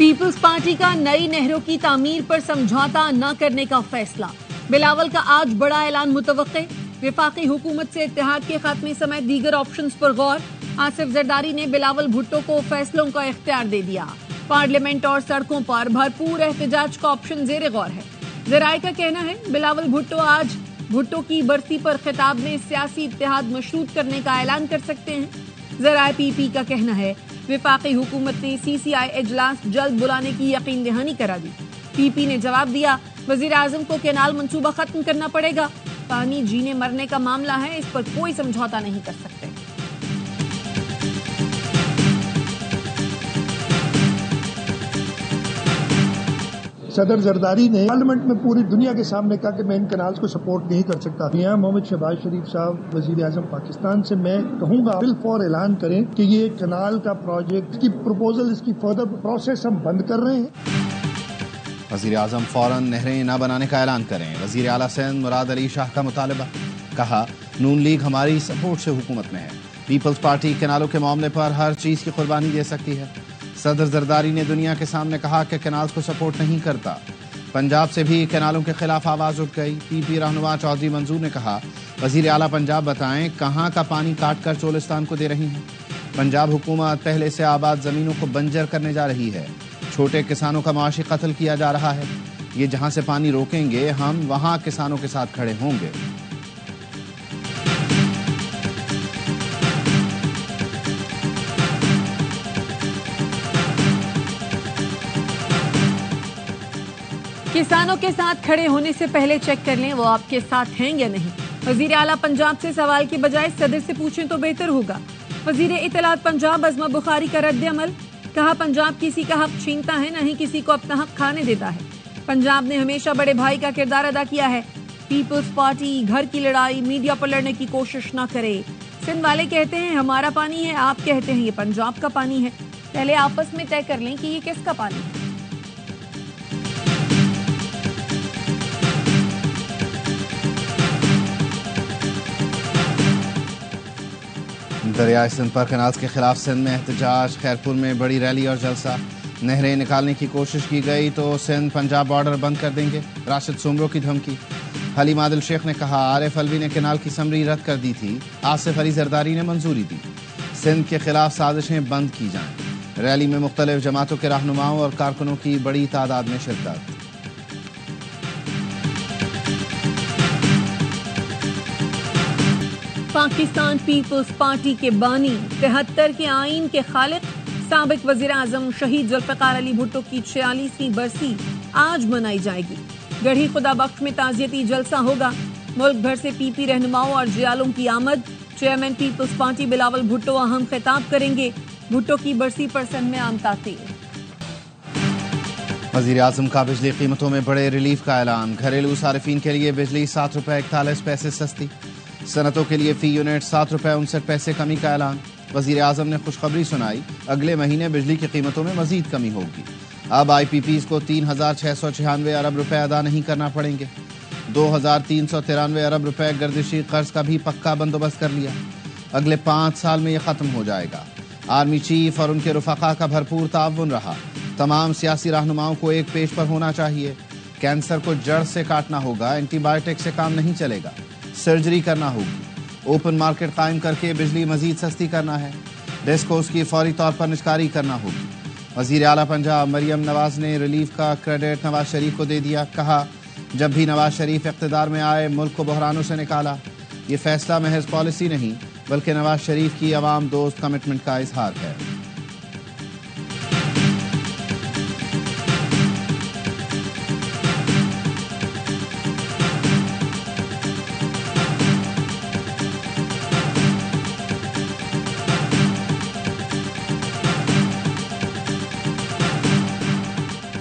Peoples party کا نئی نہروں کی تعمیر پر سمجھوتا نہ کرنے کا فیصلہ، بلاول کا آج بڑا اعلان متوقع، وفاقی حکومت سے اتحاد کے خاتمے سمیت دیگر آپشنز پر غور، آصف زرداری نے بلاول بھٹو کو فیصلوں کا اختیار دے دیا، پارلیمنٹ اور سڑکوں پر بھرپور احتجاج کا آپشن زیر غور ہے، ذرائع کا کہنا ہے بلاول بھٹو آج بھٹو کی برسی پر خطاب میں سیاسی اتحاد مشروط کرنے کا اعلان کر سکتے ہیں، ذرائع پی پی کا کہنا ہے وفاقی حکومت نے سی سی آئی اجلاس جلد بلانے کی یقین دہانی کرا دی، پی پی نے جواب دیا وزیر اعظم کو کینال منصوبہ ختم کرنا پڑے گا، پانی جینے مرنے کا معاملہ ہے، اس پر کوئی سمجھوتا نہیں کر سکتے۔ صدر زرداری نے پارلیمنٹ میں پوری دنیا کے سامنے کہا کہ میں ان کنالز کو سپورٹ نہیں کر سکتا۔ یہاں محمد شہباز شریف صاحب وزیر اعظم پاکستان سے میں کہوں گا بالفور اعلان کریں کہ یہ کنال کا پروجیکٹ کی پروپوزل اس کی فردر پروسیس ہم بند کر رہے ہیں۔ وزیر اعظم فوراً نہریں نہ بنانے کا اعلان کریں، وزیر اعلیٰ سندھ مراد علی شاہ کا مطالبہ، کہا نون لیگ ہماری سپورٹ سے حکومت میں ہے، پیپلز پارٹی کنالوں کے معاملے پر ہر چیز کی قربانی دے سکتی ہے۔ صدر زرداری نے دنیا کے سامنے کہا کہ کینالز کو سپورٹ نہیں کرتا، پنجاب سے بھی کینالوں کے خلاف آواز اٹھ گئی، پی پی رہنما چودھری منظور نے کہا وزیر اعلیٰ پنجاب بتائیں کہاں کا پانی کاٹ کر چولستان کو دے رہی ہیں، پنجاب حکومت پہلے سے آباد زمینوں کو بنجر کرنے جا رہی ہے، چھوٹے کسانوں کا معاشی قتل کیا جا رہا ہے، یہ جہاں سے پانی روکیں گے ہم وہاں کسانوں کے ساتھ کھڑے ہوں گے۔ کسانوں کے ساتھ کھڑے ہونے سے پہلے چیک کر لیں وہ آپ کے ساتھ ہیں یا نہیں، وزیر اعلیٰ پنجاب سے سوال کی بجائے صدر سے پوچھیں تو بہتر ہوگا، وزیر اطلاعات پنجاب عظمہ بخاری کا رد عمل، کہا پنجاب کسی کا حق چھینتا ہے نہ ہی کسی کو اپنا حق کھانے دیتا ہے، پنجاب نے ہمیشہ بڑے بھائی کا کردار ادا کیا ہے، پیپلز پارٹی گھر کی لڑائی میڈیا پر لڑنے کی کوشش نہ کرے، سندھ والے کہتے ہیں ہمارا پانی ہے، آپ کہتے ہیں یہ پنجاب کا پانی ہے، پہلے آپس میں طے کر لیں کہ یہ کس کا پانی ہے۔ دریائے سندھ پر کنالز کے خلاف سندھ میں احتجاج، خیرپور میں بڑی ریلی اور جلسہ، نہریں نکالنے کی کوشش کی گئی تو سندھ پنجاب بارڈر بند کر دیں گے، راشد سومرو کی دھمکی، حلیم عادل شیخ نے کہا عارف الوی نے کنال کی سمری رد کر دی تھی، آصف علی زرداری نے منظوری دی، سندھ کے خلاف سازشیں بند کی جائیں، ریلی میں مختلف جماعتوں کے رہنماؤں اور کارکنوں کی بڑی تعداد میں شرکت۔ پاکستان پیپلز پارٹی کے بانی، 73 کے آئین کے خالق، سابق وزیر اعظم شہید ذوالفقار علی بھٹو کی 46ویں برسی آج منائی جائے گی، گڑھی خدا بخش میں تعزیتی جلسہ ہوگا، ملک بھر سے پی پی رہنماؤں اور جیالوں کی آمد، چیئرمین پیپلز پارٹی بلاول بھٹو اہم خطاب کریں گے، بھٹو کی برسی پر سندھ میں عام تعطیل۔ وزیر اعظم کا بجلی قیمتوں میں بڑے ریلیف کا اعلان، گھریلو صارفین کے لیے بجلی 7 روپے 41 پیسے سستی، صنعتوں کے لیے فی یونٹ 7 روپے 59 پیسے کمی کا اعلان، وزیر اعظم نے خوشخبری سنائی اگلے مہینے بجلی کی قیمتوں میں مزید کمی ہوگی، اب آئی پی پیز کو 3,696 ارب روپے ادا نہیں کرنا پڑیں گے، 2,393 ارب روپے گردشی قرض کا بھی پکا بندوبست کر لیا، اگلے 5 سال میں یہ ختم ہو جائے گا، آرمی چیف اور ان کے رفقا کا بھرپور تعاون رہا، تمام سیاسی رہنماؤں کو ایک پیج پر ہونا چاہیے، کینسر کو جڑ سے کاٹنا ہوگا، اینٹی بائیوٹک سے کام نہیں چلے گا، سرجری کرنا ہوگی، اوپن مارکیٹ قائم کر کے بجلی مزید سستی کرنا ہے، ڈسکوز کی فوری طور پر نجکاری کرنا ہوگی، وزیر اعلیٰ پنجاب مریم نواز نے ریلیف کا کریڈٹ نواز شریف کو دے دیا، کہا جب بھی نواز شریف اقتدار میں آئے ملک کو بحرانوں سے نکالا، یہ فیصلہ محض پالیسی نہیں بلکہ نواز شریف کی عوام دوست کمٹمنٹ کا اظہار ہے۔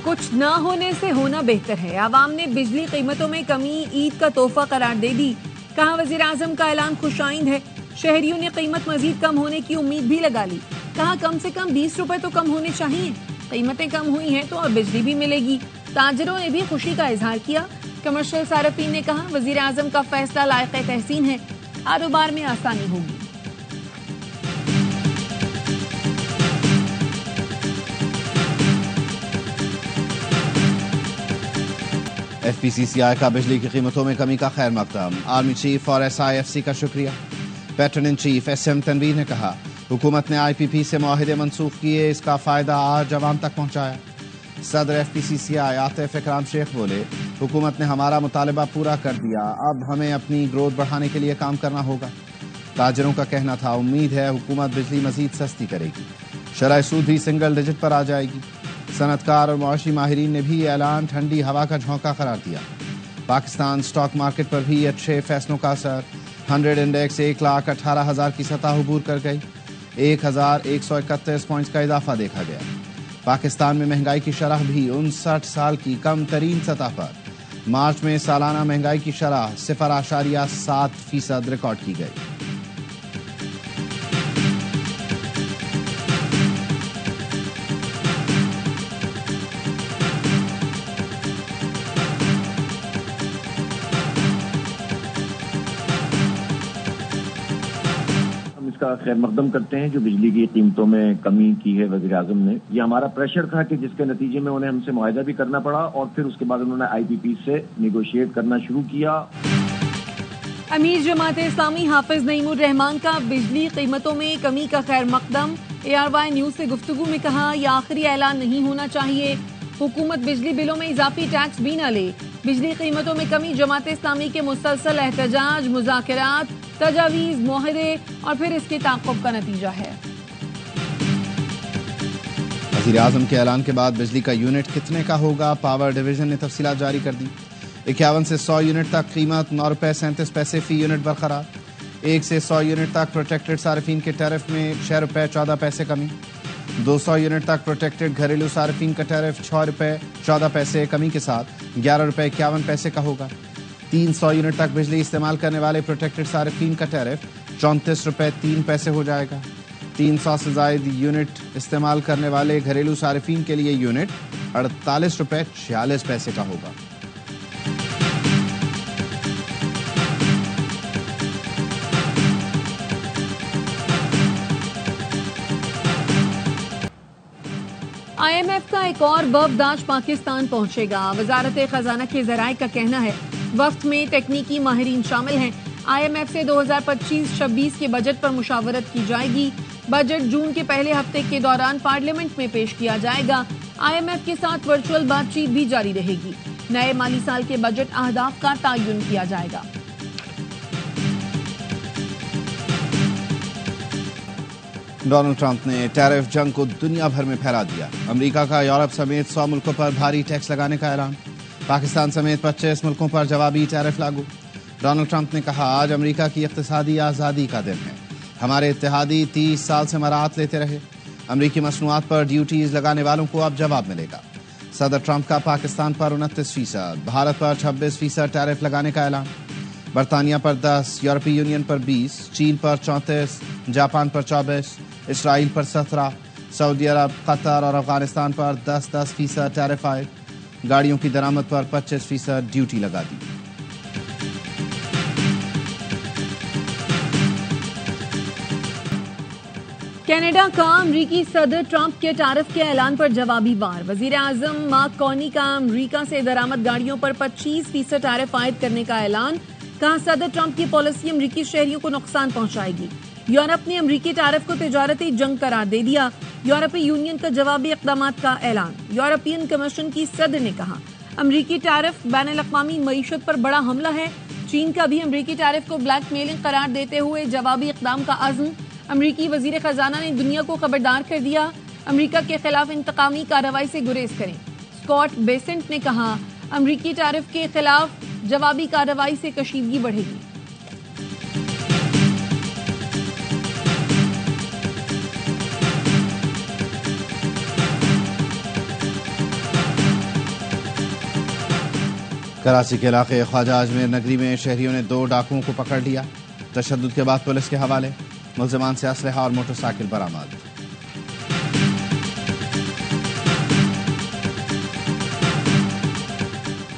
کچھ نہ ہونے سے ہونا بہتر ہے، عوام نے بجلی قیمتوں میں کمی عید کا تحفہ قرار دے دی، کہا وزیر اعظم کا اعلان خوش آئند ہے، شہریوں نے قیمت مزید کم ہونے کی امید بھی لگا لی، کہا کم سے کم 20 روپے تو کم ہونے چاہیے، قیمتیں کم ہوئی ہیں تو اب بجلی بھی ملے گی، تاجروں نے بھی خوشی کا اظہار کیا، کمرشل صارفین نے کہا وزیر اعظم کا فیصلہ لائق تحسین ہے، کاروبار میں آسانی ہوگی۔ FPCCI کا بجلی کی قیمتوں میں کمی کا خیر مقدم، آرمی چیف اور SIFC کا شکریہ۔ Pattern in chief SM Tanveer نے کہا حکومت نے IPP سے معاہدے منسوخ کیے، اس کا فائدہ آج عوام تک پہنچایا۔ صدر FPCCI عاطف اکرام شیخ بولے حکومت نے ہمارا مطالبہ پورا کر دیا، اب ہمیں اپنی گروتھ بڑھانے کے لیے کام کرنا ہوگا۔ تاجروں کا کہنا تھا امید ہے حکومت بجلی مزید سستی کرے گی، شرح سود بھی سنگل ڈیجٹ پر آ جائے گی۔ صنعت کار اور معاشی ماہرین نے بھی یہ اعلان ٹھنڈی ہوا کا جھونکا قرار دیا۔ پاکستان سٹاک مارکیٹ پر بھی اچھے فیصلوں کا اثر، 100 انڈیکس 1,18,000 کی سطح عبور کر گئی، 1,131 پوائنٹس کا اضافہ دیکھا گیا۔ پاکستان میں مہنگائی کی شرح بھی 59 سال کی کم ترین سطح پر، مارچ میں سالانہ مہنگائی کی شرح 0.7% ریکارڈ کی گئی۔ کا خیر مقدم کرتے ہیں جو بجلی کی قیمتوں میں کمی کی ہے وزیر اعظم نے۔ یہ ہمارا پریشر تھا کہ جس کے نتیجے میں انہیں ہم سے معاہدہ بھی کرنا پڑا اور پھر اس کے بعد انہوں نے IPP سے نیگوشیٹ کرنا شروع کیا۔ امیر جماعت اسلامی حافظ نعیم الرحمان کا بجلی قیمتوں میں کمی کا خیر مقدم، ARY نیوز سے گفتگو میں کہا یہ آخری اعلان نہیں ہونا چاہیے، حکومت بجلی بلوں میں اضافی ٹیکس بھی نہ لے۔ بجلی قیمتوں میں کمی جماعت اسلامی کے مسلسل احتجاج، مذاکرات، تجاویز، معاہدے اور پھر اس کے تعاقب کا نتیجہ ہے۔ وزیر اعظم کے اعلان کے بعد بجلی کا یونٹ کتنے کا ہوگا، پاور ڈویژن نے تفصیلات جاری کر دی۔ 51 سے 100 یونٹ تک قیمت 9 روپے 37 پیسے فی یونٹ برقرار، 1 سے 100 یونٹ تک پروٹیکٹڈ صارفین کے ٹیرف میں 6 روپے 14 پیسے کمی، 200 یونٹ تک پروٹیکٹڈ گھریلو صارفین کا ٹیرف 6 روپے 14 پیسے کمی کے ساتھ 11 روپے 51 پیسے کا ہوگا، 300 یونٹ تک بجلی استعمال کرنے والے پروٹیکٹڈ صارفین کا ٹیرف 34 روپے 3 پیسے ہو جائے گا، 300 سے زائد یونٹ استعمال کرنے والے گھریلو صارفین کے لیے یونٹ 48 روپے 46 پیسے کا ہوگا۔ IMF کا ایک اور وفد آج پاکستان پہنچے گا۔ وزارت خزانہ کے ذرائع کا کہنا ہے وفد میں تکنیکی ماہرین شامل ہیں۔ IMF سے 2025-26 کے بجٹ پر مشاورت کی جائے گی۔ بجٹ جون کے پہلے ہفتے کے دوران پارلیمنٹ میں پیش کیا جائے گا۔ IMF کے ساتھ ورچوئل بات چیت بھی جاری رہے گی۔ نئے مالی سال کے بجٹ اہداف کا تعین کیا جائے گا۔ ڈونلڈ ٹرمپ نے ٹیرف جنگ کو دنیا بھر میں پھیلا دیا، امریکہ کا یورپ سمیت 100 ملکوں پر بھاری ٹیکس لگانے کا اعلان، پاکستان سمیت 25 ملکوں پر جوابی ٹیرف لاگو۔ ڈونلڈ ٹرمپ نے کہا آج امریکہ کی اقتصادی آزادی کا دن ہے، ہمارے اتحادی 30 سال سے مراعات لیتے رہے، امریکی مصنوعات پر ڈیوٹیز لگانے والوں کو اب جواب ملے گا۔ صدر ٹرمپ کا پاکستان پر 29%، بھارت پر 26% ٹیرف لگانے کا اعلان، برطانیہ پر 10%، یورپی یونین پر 20%، چین پر 34%، جاپان پر 24%، اسرائیل پر 17%، سعودی عرب، قطر اور افغانستان پر 10% ٹیرف عائد، گاڑیوں کی درآمد پر 25% ڈیوٹی لگا دی۔ کینیڈا کا امریکی صدر ٹرمپ کے ٹیرف کے اعلان پر جوابی وار، وزیر اعظم مارک کارنی کا امریکہ سے درآمد گاڑیوں پر 25% ٹیرف عائد کرنے کا اعلان، کہا صدر ٹرمپ کی پالیسی امریکی شہریوں کو نقصان پہنچائے گی۔ یورپ نے امریکی ٹیرف کو تجارتی جنگ قرار دے دیا، یورپی یونین کا جوابی اقدامات کا اعلان، یورپین کمیشن کی صدر نے کہا امریکی ٹیرف بین الاقوامی معیشت پر بڑا حملہ ہے، چین کا بھی امریکی ٹیرف کو بلیک میلنگ قرار دیتے ہوئے جوابی اقدام کا عزم، امریکی وزیر خزانہ نے دنیا کو خبردار کر دیا امریکہ کے خلاف انتقامی کارروائی سے گریز کریں، اسکاٹ بیسنٹ نے کہا امریکی ٹیرف کے خلاف جوابی کارروائی سے کشیدگی بڑھے گی۔ کراچی کے علاقے خواجہ اجمیر نگری میں شہریوں نے 2 ڈاکوؤں کو پکڑ لیا، تشدد کے بعد پولیس کے حوالے، ملزمان سے اسلحہ اور موٹر سائیکل برآمد۔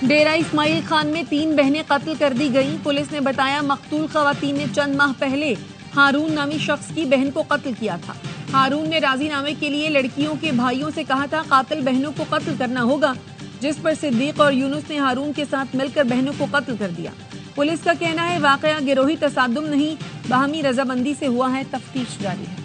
ڈیرہ اسماعیل خان میں 3 بہنیں قتل کر دی گئیں، پولیس نے بتایا مقتول خواتین نے چند ماہ پہلے ہارون نامی شخص کی بہن کو قتل کیا تھا۔ ہارون نے راضی نامے کے لیے لڑکیوں کے بھائیوں سے کہا تھا قاتل بہنوں کو قتل کرنا ہوگا۔ جس پر صدیق اور یونس نے ہارون کے ساتھ مل کر بہنوں کو قتل کر دیا۔ پولیس کا کہنا ہے واقعہ گروہی تصادم نہیں، باہمی رضامندی سے ہوا ہے، تفتیش جاری ہے۔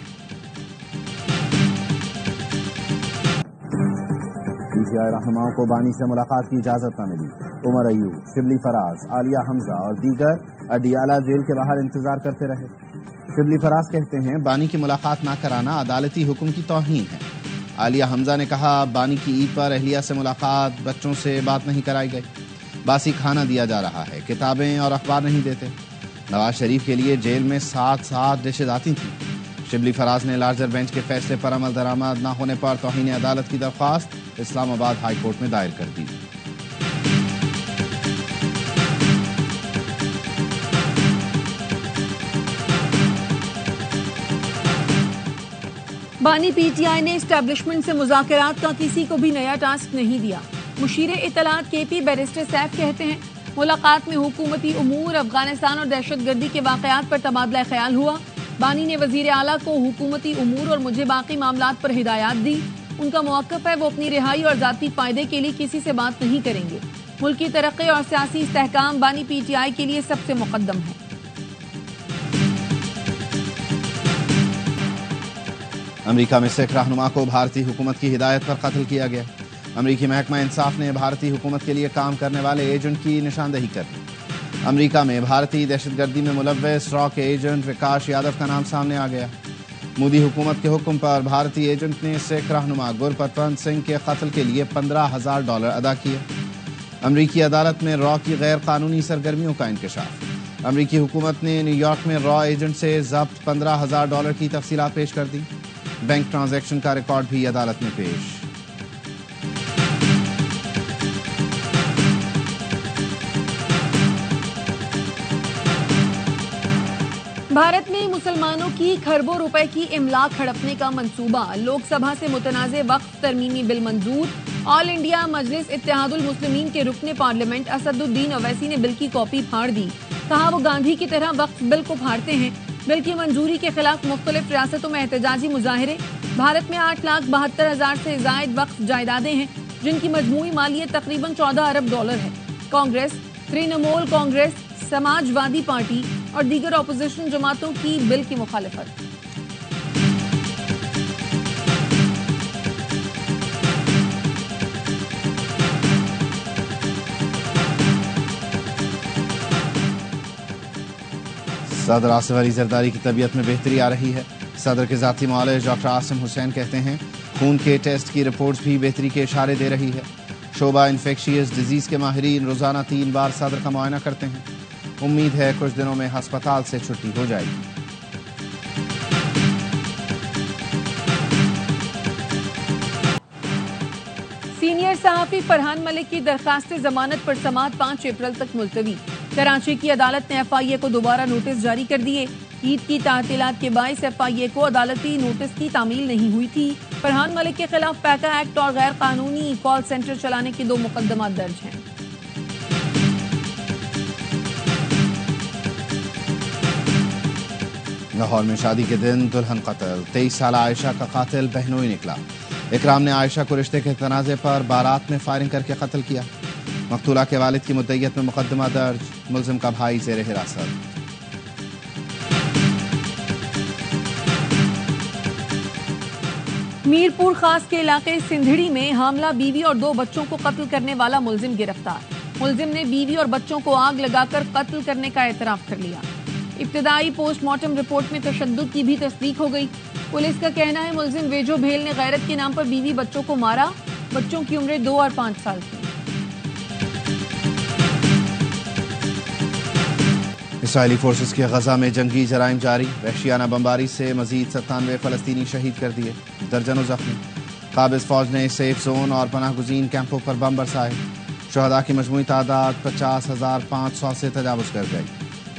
پی ٹی آئی رہنماؤں کو بانی سے ملاقات کی اجازت نہ ملی۔ عمر ایوب، شبلی فراز، عالیہ حمزہ اور دیگر اڈیالہ جیل کے باہر انتظار کرتے رہے۔ شبلی فراز کہتے ہیں بانی کی ملاقات نہ کرانا عدالتی حکم کی توہین ہے۔ عالیہ حمزہ نے کہا بانی کی عید پر اہلیہ سے ملاقات، بچوں سے بات نہیں کرائی گئی، باسی کھانا دیا جا رہا ہے، کتابیں اور اخبار نہیں دیتے۔ نواز شریف کے لیے جیل میں 7 ڈشز آتی تھیں۔ شبلی فراز نے لارجر بینچ کے فیصلے پر عمل درآمد نہ ہونے پر توہین عدالت کی درخواست اسلام آباد ہائی کورٹ میں دائر کر دی۔ بانی پی ٹی آئی نے اسٹیبلشمنٹ سے مذاکرات کا کسی کو بھی نیا ٹاسک نہیں دیا۔ مشیر اطلاعات کے پی بیرسٹر سیف کہتے ہیں ملاقات میں حکومتی امور، افغانستان اور دہشت گردی کے واقعات پر تبادلہ خیال ہوا۔ بانی نے وزیر اعلیٰ کو حکومتی امور اور مجھے باقی معاملات پر ہدایات دی۔ ان کا موقف ہے وہ اپنی رہائی اور ذاتی فائدے کے لیے کسی سے بات نہیں کریں گے۔ ملکی ترقی اور سیاسی استحکام بانی پی ٹی آئی کے لیے سب سے مقدم ہے۔ امریکہ میں سکھ رہنما کو بھارتی حکومت کی ہدایت پر قتل کیا گیا۔ امریکی محکمہ انصاف نے بھارتی حکومت کے لیے کام کرنے والے ایجنٹ کی نشاندہی کر دی۔ امریکہ میں بھارتی دہشت گردی میں ملوث را کے ایجنٹ وکاش یادو کا نام سامنے آ گیا۔ مودی حکومت کے حکم پر بھارتی ایجنٹ نے سکھ رہنما گرپتونت سنگھ کے قتل کے لیے $15,000 ادا کیے۔ امریکی عدالت میں را کی غیر قانونی سرگرمیوں کا انکشاف۔ امریکی حکومت نے نیو یارک میں را ایجنٹ سے ضبط $15,000 کی تفصیلات پیش کر دی۔ بینک ٹرانزیکشن کا ریکارڈ بھی عدالت میں پیش۔ بھارت میں مسلمانوں کی کھربوں روپے کی املاک ہڑپنے کا منصوبہ، لوک سبھا سے متنازع وقف ترمیمی بل منظور۔ آل انڈیا مجلس اتحاد المسلمین کے رکن پارلیمنٹ اسد الدین اویسی نے بل کی کاپی پھاڑ دی، کہا وہ گاندھی کی طرح وقف بل کو پھاڑتے ہیں۔ بل کی منظوری کے خلاف مختلف ریاستوں میں احتجاجی مظاہرے۔ بھارت میں 8,72,000 سے زائد وقف جائیدادیں ہیں جن کی مجموعی مالیت تقریباً $14 ارب ہے۔ کانگریس، ترنمول کانگریس، سماج وادی پارٹی اور دیگر اپوزیشن جماعتوں کی بل کی مخالفت۔ صدر آصف علی زرداری کی طبیعت میں بہتری آ رہی ہے۔ صدر کے ذاتی معالج ڈاکٹر عاصم حسین کہتے ہیں خون کے ٹیسٹ کی رپورٹس بھی بہتری کے اشارے دے رہی ہے۔ شعبہ انفیکشیس ڈیزیز کے ماہرین روزانہ 3 بار صدر کا معائنہ کرتے ہیں۔ امید ہے کچھ دنوں میں ہسپتال سے چھٹی ہو جائے گی۔ سینئر صحافی فرحان ملک کی درخواست ضمانت پر سماعت 5 اپریل تک ملتوی۔ کراچی کی عدالت نے ایف آئی اے کو دوبارہ نوٹس جاری کر دیے۔ عید کی تعطیلات کے باعث ایف آئی اے کو عدالتی نوٹس کی تعمیل نہیں ہوئی تھی۔ فرحان ملک کے خلاف پیکا ایکٹ اور غیر قانونی کال سینٹر چلانے کے 2 مقدمات درج ہیں۔ لاہور میں شادی کے دن دلہن قتل، 23 سالہ عائشہ کا قاتل بہنوئی نکلا۔ اکرام نے عائشہ کو رشتے کے تنازع پر بارات میں فائرنگ کر کے قتل کیا۔ مقتولہ کے والد کی مدعیت میں مقدمہ درج، ملزم کا بھائی زیر حراست۔ میرپور خاص کے علاقے سندھڑی میں حاملہ بیوی اور 2 بچوں کو قتل کرنے والا ملزم گرفتار۔ ملزم نے بیوی اور بچوں کو آگ لگا کر قتل کرنے کا اعتراف کر لیا۔ ابتدائی پوسٹ مارٹم رپورٹ میں تشدد کی بھی تصدیق ہو گئی۔ پولیس کا کہنا ہے ملزم ویجو بھیل نے غیرت کے نام پر بیوی بچوں کو مارا۔ بچوں کی عمریں 2 اور 5 سال تھی۔ اسرائیلی فورسز کے غزہ میں جنگی جرائم جاری، وحشیانہ بمباری سے مزید 97 فلسطینی شہید کر دیے، درجنوں زخمی۔ قابض فوج نے سیف زون اور پناہ گزین کیمپوں پر بم برسائے۔ شہداء کی مجموعی تعداد 50,500 سے تجاوز کر گئی،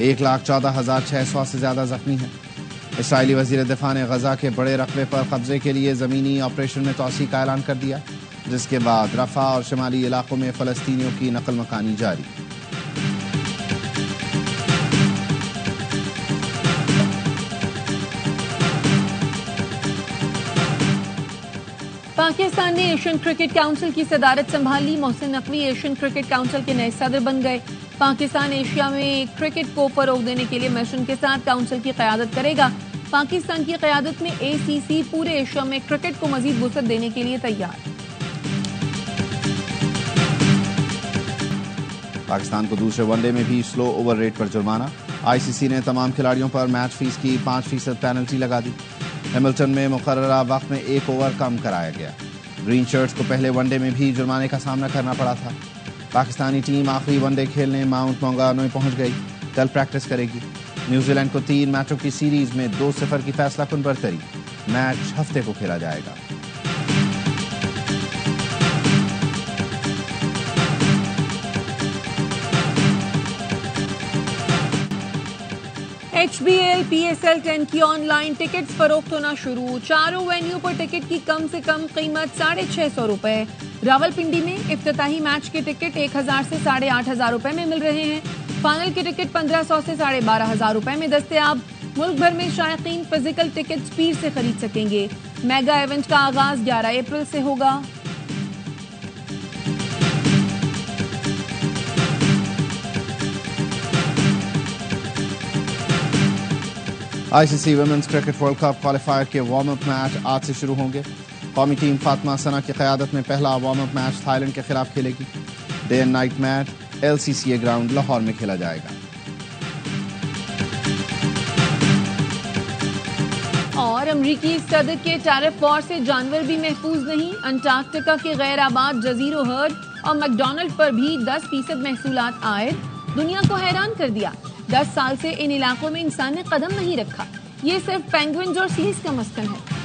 1,14,600 سے زیادہ زخمی ہیں۔ اسرائیلی وزیر دفاع نے غزہ کے بڑے رقبے پر قبضے کے لیے زمینی آپریشن میں توسیع کا اعلان کر دیا، جس کے بعد رفح اور شمالی علاقوں میں فلسطینیوں کی نقل مکانی جاری۔ پاکستان نے ایشین کرکٹ کونسل کی صدارت سنبھال لی. Mohsin Naqvi Asian cricket council کے نئے صدر بن گئے. پاکستان ایشیا میں کرکٹ کو فروغ دینے کے لیے مشن کے ساتھ کونسل کی قیادت کرے گا. پاکستان کی قیادت میں ACC پورے ایشیا میں کرکٹ کو مزید وسعت دینے کے لیے تیار. پاکستان کو دوسرے ون ڈے میں بھی سلو اوور ریٹ پر جرمانہ. ICC نے تمام کھلاڑیوں پر میچ فیس کی 5% پینلٹی لگا دی. ہیملٹن میں مقررہ وقت میں 1 اوور کم کرایا گیا. گرین شرٹس کو پہلے ون ڈے میں بھی جرمانے کا سامنا کرنا پڑا تھا. پاکستانی ٹیم آخری ون ڈے کھیلنے ماؤنٹ مونگانو پہنچ گئی. کل پریکٹس کرے گی. نیوزی لینڈ کو 3 میچوں کی سیریز میں 2-0 کی فیصلہ کن برتری. میچ ہفتے کو کھیلا جائے گا. HBL PSL 10 کی آن لائن ٹکٹس فروخت ہونا شروع. چاروں وینیو پر ٹکٹ کی کم سے کم قیمت 650 روپے. راولپنڈی میں افتتاحی میچ کے ٹکٹ 1000 سے 8500 روپے میں مل رہے ہیں. فائنل کے ٹکٹ 1500 سے 12500 روپے میں دستیاب. ملک بھر میں شائقین فزیکل ٹکٹ پیر سے خرید سکیں گے. میگا ایونٹ کا آغاز 11 اپریل سے ہوگا. ICC women's cricket world cup qualifier کے وارم اپ میچ آج سے شروع ہوں گے. قومی ٹیم فاطمہ ثنا کی قیادت میں پہلا warm up match Thailand کے خلاف کھیلے گی. Day and night match LCCA ground Lahore میں کھیلا جائے گا. اور امریکی صدر کے ٹیرف وار سے جانور بھی محفوظ نہیں. انٹارکٹیکا کے غیر آباد جزیروں ہرڈ اور میکڈونلڈ پر بھی 10% محصولات عائد. دنیا کو حیران کر دیا. 10 سال سے ان علاقوں میں انسان نے قدم نہیں رکھا. یہ صرف پینگوئنز اور سیلز کا مسکن ہے.